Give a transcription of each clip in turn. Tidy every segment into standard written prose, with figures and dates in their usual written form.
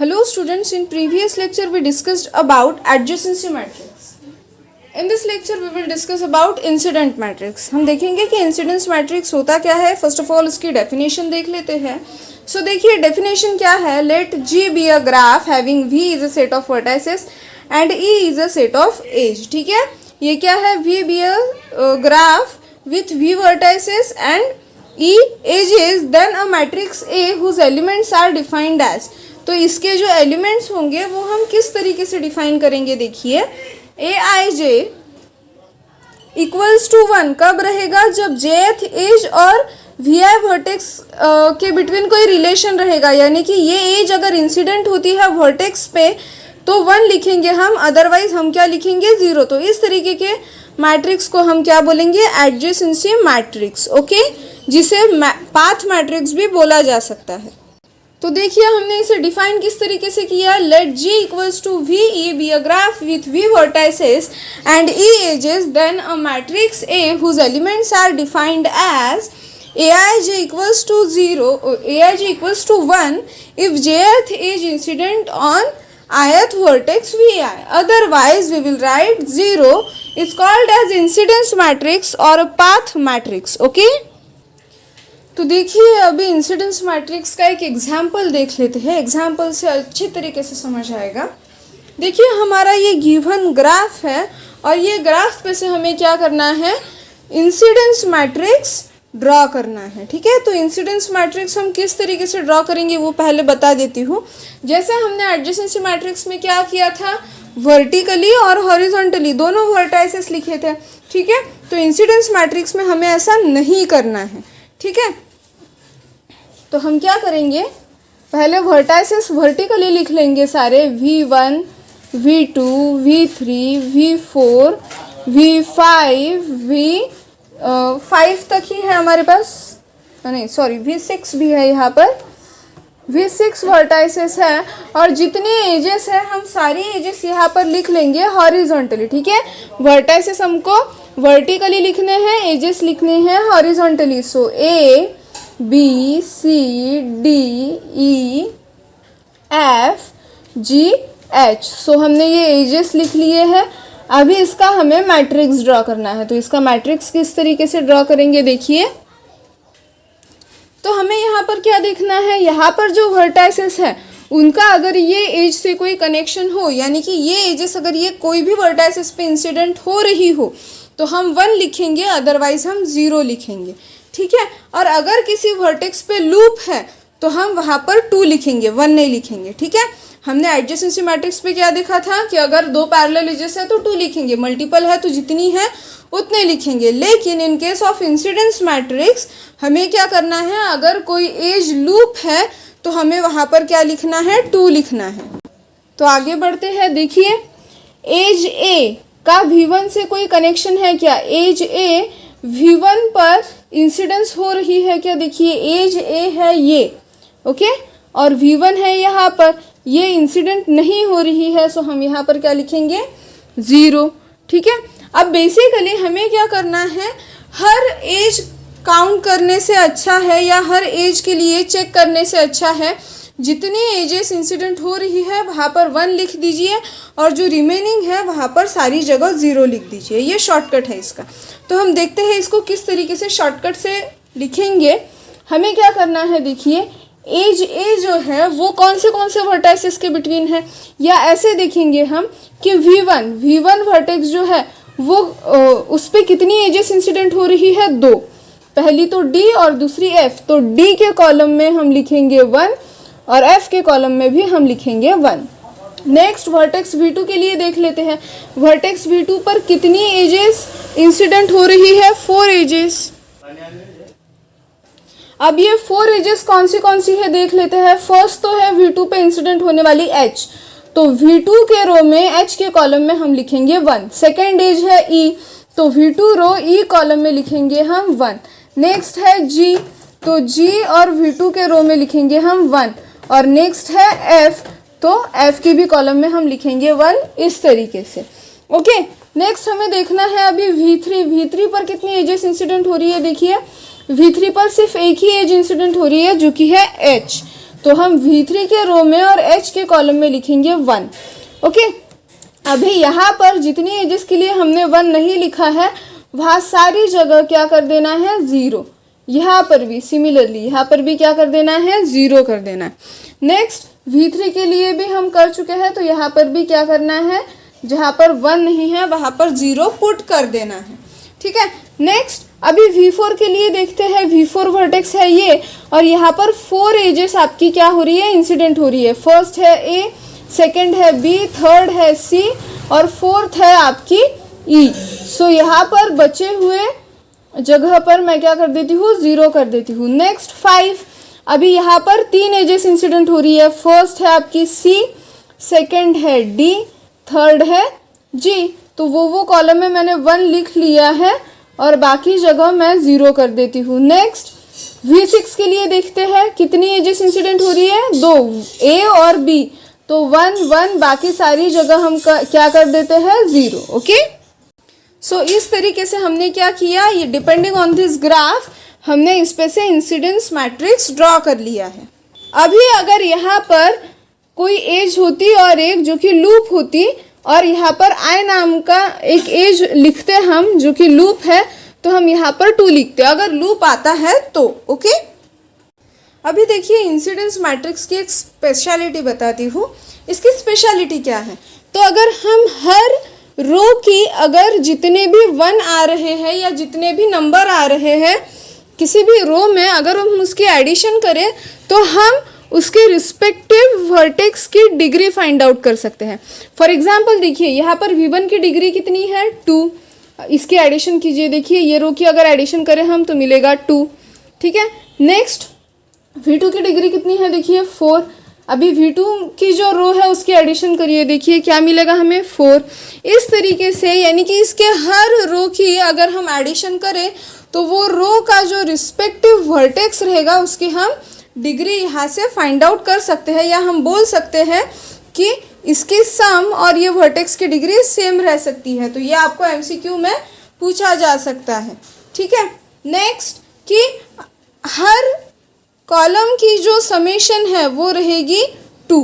Hello students, in previous lecture we discussed about adjacency matrix. In this lecture we will discuss about incident matrix. हम देखेंगे कि incidence matrix होता क्या है. First of all इसकी definition देख लेते हैं. So देखिए definition क्या है. Let G be a graph having V is a set of vertices and E is a set of edge. ठीक है, ये क्या है. V be a graph with V vertices and E edges, then a matrix A whose elements are defined as. तो इसके जो elements होंगे वो हम किस तरीके से डिफाइन करेंगे. देखिए ए आई जे इक्वल्स टू 1 कब रहेगा, जब जेथ एज और वी आई वर्टेक्स के बिटवीन कोई रिलेशन रहेगा. यानी कि ये एज अगर इंसिडेंट होती है वर्टेक्स पे तो 1 लिखेंगे हम, अदरवाइज हम क्या लिखेंगे 0. तो इस तरीके के मैट्रिक्स को हम क्या बोलेंगे, एडजेसेंसी मैट्रिक्स. ओके, जिसे पाथ मैट्रिक्स भी बोला जा सकता है. तो देखिए हमने इसे डिफाइन किस तरीके से किया. Let G equals to V E be a graph with V vertices and E edges, then a matrix A whose elements are defined as A I J equals to 0, A I J equals to 1 if jth edge incident on ith vertex vi. Otherwise we will write 0 is called as incidence matrix or a path matrix. Okay, तो देखिए अभी incidence matrix का एक example देख लेते हैं. Example से अच्छी तरीके से समझ आएगा. देखिए हमारा ये गिवन ग्राफ है और ये ग्राफ पे से हमें क्या करना है, इंसिडेंस मैट्रिक्स ड्रॉ करना है. ठीक है, तो इंसिडेंस मैट्रिक्स हम किस तरीके से ड्रॉ करेंगे वो पहले बता देती हूँ. जैसे हमने एडजेसेंसी मैट्रिक्स में क्या किया था, वर्टिकली और हॉरिजॉन्टली दोनों वर्टाइसेस लिखे थे. ठीक है, तो इंसिडेंस मैट्रिक्स में हमें ऐसा नहीं करना है. ठीक है, तो हम क्या करेंगे, पहले वर्टाइसेस वर्टिकली लिख लेंगे सारे, V1, V2, V3, V4, V5, V5 तक ही है हमारे पास, नहीं सॉरी V6 भी है यहाँ पर. V6 वर्टाइसेस है और जितने एजेस है हम सारी एजेस यहाँ पर लिख लेंगे हॉरिजॉन्टली. ठीक है, वर्टाइसेस हमको वर्टिकली लिखने हैं, एजेस लिखने हैं horizontally. So A B C D E F G H. सो हमने ये एजेस लिख लिए हैं. अभी इसका हमें मैट्रिक्स ड्रॉ करना है. तो इसका मैट्रिक्स किस तरीके से ड्रॉ करेंगे, देखिए. तो हमें यहाँ पर क्या देखना है, यहाँ पर जो वर्टाइसेस है उनका अगर ये एज से कोई कनेक्शन हो, यानी कि ये एजेस अगर ये कोई भी वर्टाइसेस पे इंसिडेंट हो रही हो तो हम 1 लिखेंगे, अदरवाइज हम 0 लिखेंगे. ठीक है, और अगर किसी वर्टेक्स पे लूप है तो हम वहाँ पर 2 लिखेंगे, 1 नहीं लिखेंगे. ठीक है, हमने एडजेसेंसी मैट्रिक्स पे क्या देखा था कि अगर 2 पैरेलल एजेस है तो 2 लिखेंगे, मल्टीपल है तो जितनी है उतने लिखेंगे. लेकिन in case of incidence matrix हमें क्या करना है, अगर कोई एज लूप है तो हमें वहाँ पर क्या लिखना है, 2 लिखना है. तो आगे बढ़ते हैं. देखिए एज ए का V1 से कोई कनेक्शन है क्या, एज ए V1 पर इंसिडेंस हो रही है क्या. देखिए एज ए है ये, ओके, और V1 है यहाँ पर, ये इंसिडेंट नहीं हो रही है. सो हम यहाँ पर क्या लिखेंगे, 0. ठीक है, अब बेसिकली हमें क्या करना है, हर एज काउंट करने से अच्छा है या हर एज के लिए चेक करने से अच्छा है जितनी एजेस इंसिडेंट हो रही है वहाँ पर 1 लिख दीजिए और जो रिमेनिंग है वहाँ पर सारी जगह 0 लिख दीजिए. ये शॉर्टकट है इसका. तो हम देखते हैं इसको किस तरीके से शॉर्टकट से लिखेंगे. हमें क्या करना है, देखिए एज ए जो है वो कौन से वर्टाइसेस के बिटवीन है, या ऐसे देखेंगे हम कि V1 वर्टेक्स जो है वो उस पर कितनी एजेस इंसिडेंट हो रही है, 2. पहली तो D और दूसरी F. तो D के कॉलम में हम लिखेंगे 1 और F के कॉलम में भी हम लिखेंगे 1. नेक्स्ट वर्टेक्स V2 के लिए देख लेते हैं. वर्टेक्स V2 पर कितनी एजेस इंसिडेंट हो रही है, 4 एजेस. अब ये 4 एजेस कौन सी है देख लेते हैं. फर्स्ट तो है V2 पे इंसिडेंट होने वाली H. तो V2 के रो में H के कॉलम में हम लिखेंगे 1. सेकेंड एज है E, तो V2 रो E कॉलम में लिखेंगे हम 1. नेक्स्ट है G, तो G और V2 के रो में लिखेंगे हम 1. और नेक्स्ट है F, तो F के भी कॉलम में हम लिखेंगे 1. इस तरीके से. ओके, नेक्स्ट हमें देखना है अभी V3 पर कितनी एजेस इंसिडेंट हो रही है. देखिए V3 पर सिर्फ एक ही एज इंसिडेंट हो रही है जो कि है H. तो हम V3 के रो में और H के कॉलम में लिखेंगे 1। ओके, अभी यहाँ पर जितनी एजेस के लिए हमने 1 नहीं लिखा है वहाँ सारी जगह क्या कर देना है 0। यहाँ पर भी सिमिलरली यहाँ पर भी क्या कर देना है 0 कर देना है। नेक्स्ट V3 के लिए भी हम कर चुके हैं, तो यहाँ पर भी क्या करना है, जहाँ पर 1 नहीं है वहाँ पर 0 पुट कर देना है। ठीक है, नेक्स्ट अभी V4 के लिए देखते हैं। V4 वर्टेक्स है ये, और यहाँ पर 4 एजेस आपकी क्या हो रही है, इंसिडेंट हो रही है। फर्स्ट है A, सेकंड है B, थर्ड है C और फोर्थ है आपकी E। सो यहाँ पर बचे हुए जगह पर मैं क्या कर देती हूँ, 0 कर देती हूँ। नेक्स्ट 5, अभी यहाँ पर 3 एजेस इंसिडेंट हो रही है। फर्स्ट है आपकी C, सेकंड है D, थर्ड है G। तो वो कॉलम में मैंने 1 लिख लिया है और बाकी जगह मैं 0 कर देती हूँ। नेक्स्ट V6 के लिए देखते हैं कितनी एजेस इंसिडेंट हो रही है, 2, A और B। तो 1 1, बाकी सारी जगह हम क्या कर देते हैं 0। ओके, सो इस तरीके से हमने क्या किया, ये डिपेंडिंग ऑन दिस ग्राफ हमने इस पे से इंसिडेंस मैट्रिक्स ड्रॉ कर लिया है। अभी अगर यहाँ पर कोई एज होती और एक जो कि लूप होती, और यहाँ पर I नाम का एक एज लिखते हम जो कि लूप है, तो हम यहाँ पर 2 लिखते अगर लूप आता है तो। ओके, अभी देखिए इंसिडेंस मैट्रिक्स की एक स्पेशलिटी बताती हूँ। इसकी स्पेशलिटी क्या है, तो अगर हम हर रो की अगर जितने भी 1 आ रहे हैं या जितने भी नंबर आ रहे हैं किसी भी रो में, अगर हम उसकी एडिशन करें तो हम उसके रिस्पेक्टिव वर्टेक्स की डिग्री फाइंड आउट कर सकते हैं। फॉर एग्जांपल देखिए यहाँ पर V1 की डिग्री कितनी है 2, इसकी एडिशन कीजिए। देखिए ये रो की अगर एडिशन करें हम तो मिलेगा 2। ठीक है, नेक्स्ट V2 की डिग्री कितनी है, देखिए 4। अभी V2 की जो रो है उसकी एडिशन करिए, देखिए क्या मिलेगा हमें 4। इस तरीके से यानी कि इसके हर रो की अगर हम एडिशन करें तो वो रो का जो रिस्पेक्टिव वर्टेक्स रहेगा उसकी हम डिग्री यहाँ से फाइंड आउट कर सकते हैं, या हम बोल सकते हैं कि इसकी सम और ये वर्टेक्स की डिग्री सेम रह सकती है। तो ये आपको MCQ में पूछा जा सकता है। ठीक है, नेक्स्ट कि हर कॉलम की जो समेशन है वो रहेगी 2।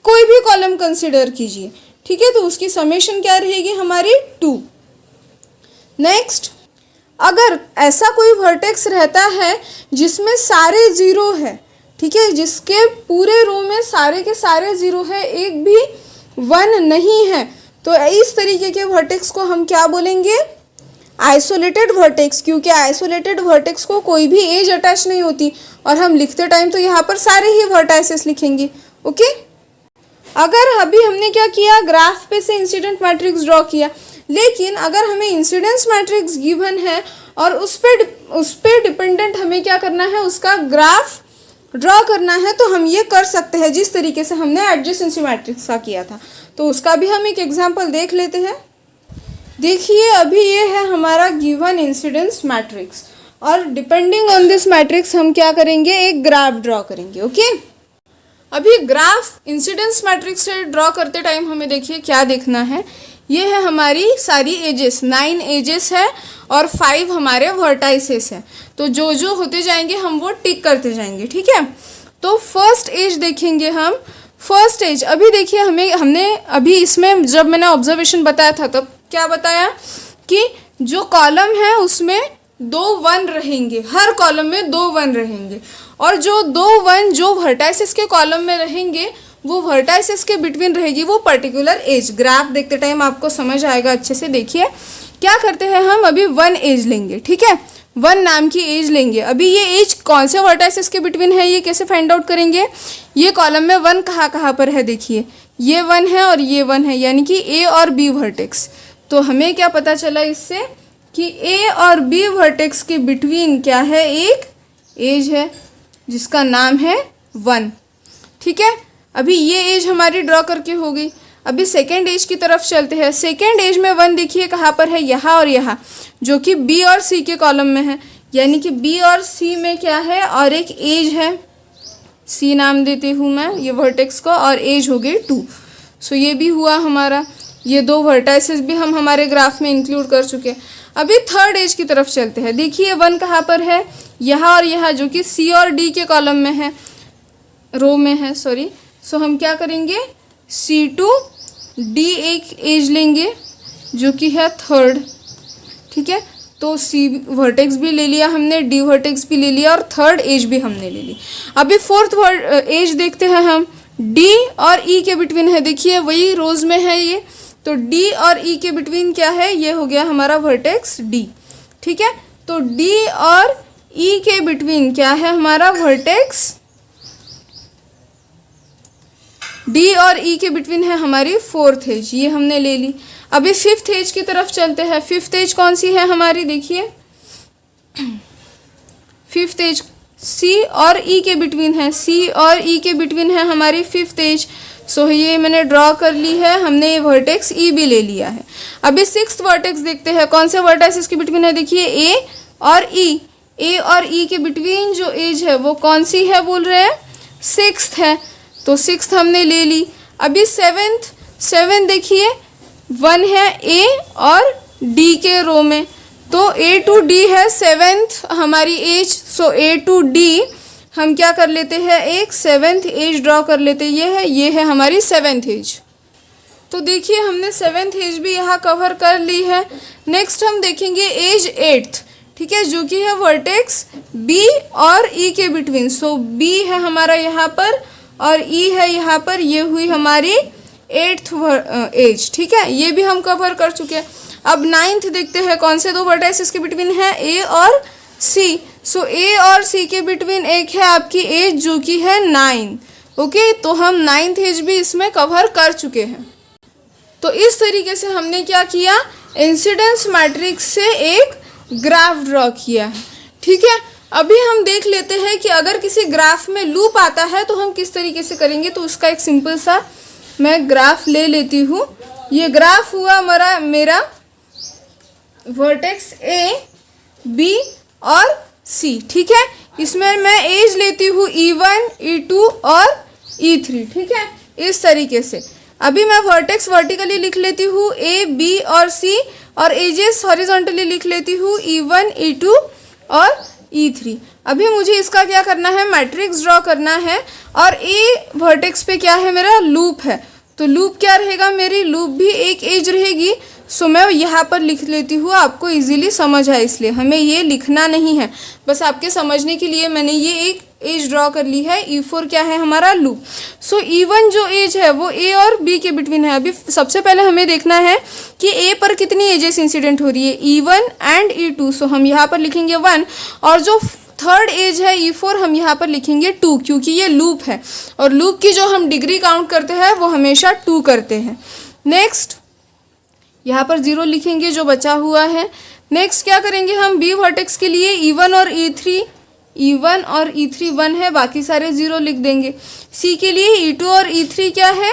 कोई भी कॉलम कंसिडर कीजिए, ठीक है, तो उसकी समेशन क्या रहेगी हमारी 2। नेक्स्ट अगर ऐसा कोई वर्टेक्स रहता है जिसमें सारे 0 है, ठीक है, जिसके पूरे रो में सारे के सारे 0 है, एक भी 1 नहीं है, तो इस तरीके के वर्टेक्स को हम क्या बोलेंगे, आइसोलेटेड वर्टेक्स। क्योंकि आइसोलेटेड वर्टेक्स को कोई भी एज अटैच नहीं होती, और हम लिखते टाइम तो यहाँ पर सारे ही वर्टाइसेस लिखेंगे। ओके, अगर अभी हमने क्या किया, ग्राफ पे से इंसिडेंट मैट्रिक्स ड्रॉ किया, लेकिन अगर हमें इंसिडेंस मैट्रिक्स गिवन है और उस पे डिपेंडेंट हमें क्या करना है, उसका ग्राफ ड्रॉ करना है, तो हम ये कर सकते हैं जिस तरीके से हमने एडजेसेंसी मैट्रिक्स का किया था। तो उसका भी हम एक एग्जांपल देख लेते हैं। देखिए अभी ये है हमारा गिवन इंसिडेंस मैट्रिक्स, और डिपेंडिंग ऑन दिस मैट्रिक्स हम क्या करेंगे, एक ग्राफ ड्रॉ करेंगे। ओके, अभी ग्राफ इंसिडेंस मैट्रिक्स से ड्रॉ करते टाइम हमें देखिए क्या देखना है, ये है हमारी सारी एजेस, 9 एजेस है और 5 हमारे वर्टाइसेस हैं। तो जो जो होते जाएंगे हम वो टिक करते जाएंगे। ठीक है, तो फर्स्ट एज देखेंगे हम। फर्स्ट एज अभी देखिए हमने अभी इसमें जब मैंने ऑब्जर्वेशन बताया था तब क्या बताया कि जो कॉलम है उसमें 2 1 रहेंगे, हर कॉलम में 2 1 रहेंगे, और जो 2 1 जो वर्टाइसेस के कॉलम में रहेंगे वो वर्टाइसेस के बिटवीन रहेगी वो पर्टिकुलर एज। ग्राफ देखते टाइम आपको समझ आएगा अच्छे से। देखिए क्या करते हैं हम, अभी 1 एज लेंगे, ठीक है, 1 नाम की एज लेंगे। अभी ये एज कौन से वर्टाइसेस के बिटवीन है ये कैसे फाइंड आउट करेंगे, ये कॉलम में 1 कहाँ पर है, देखिए ये 1 है और ये 1 है, यानी कि A और B वर्टेक्स। तो हमें क्या पता चला इससे कि A और B वर्टेक्स के बिटवीन क्या है, एक एज है जिसका नाम है 1। ठीक है, अभी ये एज हमारी ड्रॉ करके हो गई। अभी सेकेंड एज की तरफ चलते हैं। सेकेंड एज में 1 देखिए कहाँ पर है, यहाँ और यहाँ, जो कि B और C के कॉलम में है, यानी कि B और C में क्या है, और एक एज है, C नाम देती हूँ मैं ये वर्टेक्स को, और एज हो गई 2। सो ये भी हुआ हमारा, ये 2 वर्टाइसेस भी हम हमारे ग्राफ में इंक्लूड कर चुके हैं। अभी थर्ड एज की तरफ चलते हैं। देखिए 1 कहाँ पर है, यहाँ और यहाँ, जो कि C और D के कॉलम में है। रो में है, सॉरी। सो हम क्या करेंगे, C2 D एक एज लेंगे जो कि है थर्ड, ठीक है। तो C वर्टेक्स भी ले लिया हमने, D वर्टेक्स भी ले लिया और थर्ड एज भी हमने ले ली। अभी फोर्थ एज देखते हैं हम, D और E के बिटवीन है, देखिए वही रोज में है ये, तो D और E के बिटवीन क्या है, ये हो गया हमारा वर्टेक्स D, ठीक है। तो D और E के बिटवीन क्या है हमारा वर्टेक्स, D और E के बिटवीन है हमारी फोर्थ एज, ये हमने ले ली। अभी फिफ्थ एज की तरफ चलते हैं। फिफ्थ एज कौन सी है हमारी, देखिए फिफ्थ एज C और E के बिटवीन है, C और E के बिटवीन है हमारी फिफ्थ एज। सो ये मैंने ड्रॉ कर ली है, हमने वर्टेक्स E भी ले लिया है। अभी सिक्स्थ वर्टेक्स देखते हैं, कौन से वर्टेक्स इसके बिटवीन है, देखिए A और E, A और E के बिटवीन जो एज है वो कौन सी है बोल रहे हैं, सिक्स्थ है, तो सिक्स्थ हमने ले ली। अभी सेवेंथ देखिए 1 है A और D के रो में, तो A to D है सेवेंथ हमारी age. So A to D हम क्या कर लेते हैं, एक सेवेंथ एज ड्रॉ कर लेते हैं, ये है हमारी सेवेंथ एज। तो देखिए हमने सेवेंथ एज भी यहाँ कवर कर ली है। नेक्स्ट हम देखेंगे एज एट्थ, ठीक है, जो कि है वर्टेक्स B और E के बिटवीन। सो B है हमारा यहाँ पर और E है यहाँ पर, ये हुई हमारी एट्थ एज, ठीक है, ये भी हम कवर कर चुके हैं। अब नाइन्थ देखते हैं, कौन से दो वर्टेक्स इसके बिटवीन है, A और C। सो A और C के बिटवीन एक है आपकी एज जो कि है 9, ओके। तो हम नाइन्थ एज भी इसमें कवर कर चुके हैं। तो इस तरीके से हमने क्या किया, इंसिडेंस मैट्रिक्स से एक ग्राफ ड्रॉ किया है, ठीक है। अभी हम देख लेते हैं कि अगर किसी ग्राफ में लूप आता है तो हम किस तरीके से करेंगे। तो उसका एक सिंपल सा मैं ग्राफ ले लेती हूँ। ये ग्राफ हुआ मेरा वर्टेक्स A, B और C, ठीक है। इसमें मैं एज लेती हूँ E1, E2 और E3, ठीक है, इस तरीके से। अभी मैं वर्टेक्स वर्टिकली लिख लेती हूँ A, B और C, और एजेस हॉरिजॉन्टली लिख लेती हूँ E1, E2 और E3। अभी मुझे इसका क्या करना है, मैट्रिक्स ड्रॉ करना है, और A वर्टेक्स पे क्या है मेरा, लूप है। तो लूप क्या रहेगा, मेरी लूप भी एक एज रहेगी। सो मैं यहाँ पर लिख लेती हूँ, आपको इजीली समझ आए इसलिए हमें ये लिखना नहीं है, बस आपके समझने के लिए मैंने ये एक एज ड्रॉ कर ली है। E4 क्या है हमारा, लूप। सो E1 जो एज है वो A और B के बिटवीन है। अभी सबसे पहले हमें देखना है कि A पर कितनी एजेस इंसिडेंट हो रही है, E1 एंड E2। सो हम यहाँ पर लिखेंगे 1, और जो थर्ड एज है E4 हम यहाँ पर लिखेंगे 2, क्योंकि ये लूप है और लूप की जो हम डिग्री काउंट करते हैं वो हमेशा 2 करते हैं। नेक्स्ट यहाँ पर 0 लिखेंगे जो बचा हुआ है। नेक्स्ट क्या करेंगे हम, B वर्टेक्स के लिए E1 और E3 1 है, बाकी सारे 0 लिख देंगे। C के लिए E2 और E3 क्या है,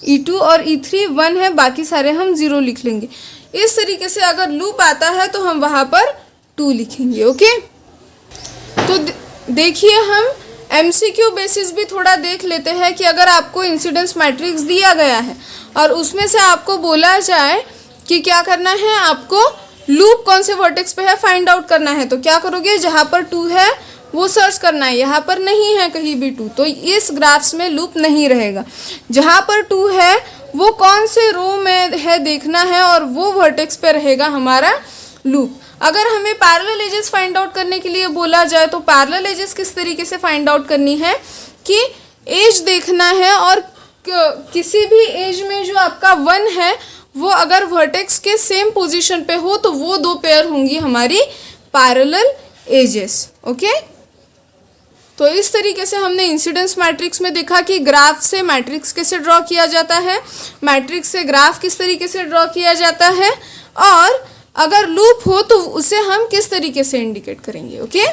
E2 और E3 1 है, बाकी सारे हम 0 लिख लेंगे। इस तरीके से अगर लूप आता है तो हम वहाँ पर 2 लिखेंगे, ओके। तो देखिए हम MCQ बेसिस भी थोड़ा देख लेते हैं कि अगर आपको इंसिडेंस मैट्रिक्स दिया गया है और उसमें से आपको बोला जाए कि क्या करना है, आपको लूप कौन से वर्टेक्स पे है फाइंड आउट करना है, तो क्या करोगे, जहाँ पर 2 है वो सर्च करना है, यहाँ पर नहीं है कहीं भी 2, तो इस ग्राफ्स में लूप नहीं रहेगा। जहाँ पर 2 है वो कौन से रो में है देखना है, और वो वर्टेक्स पे रहेगा हमारा लूप। अगर हमें पैरेलल एजेस फाइंड आउट करने के लिए बोला जाए तो पैरेलल एजेस किस तरीके से फाइंड आउट करनी है कि एज देखना है, और किसी भी एज में जो आपका 1 है वो अगर वर्टेक्स के सेम पोजीशन पे हो तो वो 2 पेयर होंगी हमारी पैरेलल एजेस, ओके। तो इस तरीके से हमने इंसिडेंस मैट्रिक्स में देखा कि ग्राफ से मैट्रिक्स कैसे ड्रॉ किया जाता है, मैट्रिक्स से ग्राफ किस तरीके से ड्रॉ किया जाता है, और अगर लूप हो तो उसे हम किस तरीके से इंडिकेट करेंगे, ओके।